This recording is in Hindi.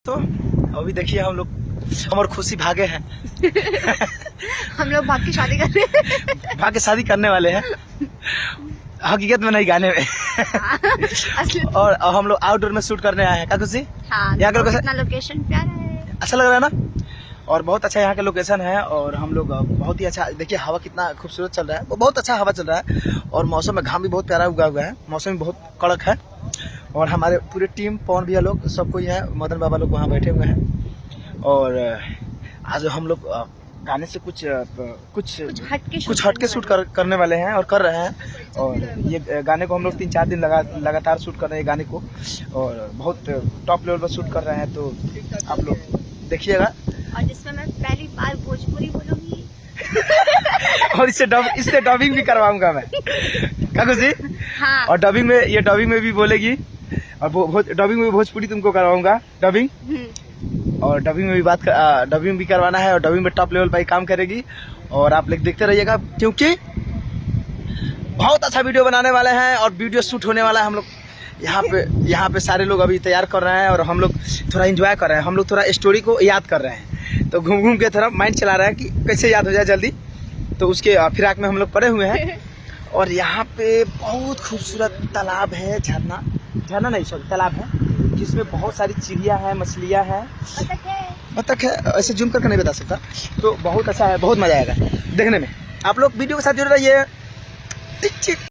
तो अभी देखिए हम लोग और खुशी भागे हैं। हम लोग भाग के शादी करने भाग के शादी करने वाले हैं, हकीकत में नहीं, गाने में। और हम लोग आउटडोर में शूट करने आए हैं। क्या खुशी? हाँ, यहाँ का कितना लोकेशन प्यारा है, अच्छा लग रहा है ना? और बहुत अच्छा यहाँ का लोकेशन है। और हम लोग बहुत ही अच्छा, देखिए हवा कितना खूबसूरत चल रहा है, वो बहुत अच्छा हवा चल रहा है। और मौसम में घाम भी बहुत प्यारा उगा हुआ है, मौसम भी बहुत कड़क है। और हमारे पूरे टीम, पवन भैया लोग, सब कोई है, मदन बाबा लोग वहाँ बैठे हुए हैं। और आज हम लोग गाने से कुछ हटके शूट करने वाले हैं और कर रहे हैं। और ये गाने को हम लोग 3-4 दिन लगातार शूट कर रहे हैं गाने को, और बहुत टॉप लेवल पर शूट कर रहे हैं। तो आप लोग देखिएगा। और जिसमें मैं पहली बार भोजपुरी बोलूंगी और इससे डबिंग भी करवाऊंगा मैं। क्या खुशी? हाँ। और डबिंग में भी बोलेगी, और डबिंग में भी भोजपुरी तुमको करवाऊंगा, डबिंग। और डबिंग में भी डबिंग भी करवाना है, और डबिंग में टॉप लेवल पर काम करेगी। और आप लोग देखते रहिएगा, क्योंकि बहुत अच्छा वीडियो बनाने वाले हैं और वीडियो शूट होने वाला है। हम लोग यहाँ पे सारे लोग अभी तैयार कर रहे हैं, और हम लोग थोड़ा एंजॉय कर रहे हैं। हम लोग थोड़ा स्टोरी को याद कर रहे हैं, तो घूम घूम के थोड़ा माइंड चला रहा है कि कैसे याद हो जाए जल्दी। तो उसके फिराक में हम लोग पड़े हुए हैं। और यहाँ पे बहुत खूबसूरत तालाब है, झरना नहीं, सॉरी, तालाब है, जिसमें बहुत सारी चिड़िया है, मछलियाँ हैं, बतख है। ऐसे जूम करके नहीं बता सकता। तो बहुत अच्छा है, बहुत मजा आएगा देखने में। आप लोग वीडियो के साथ जुड़े रहिए।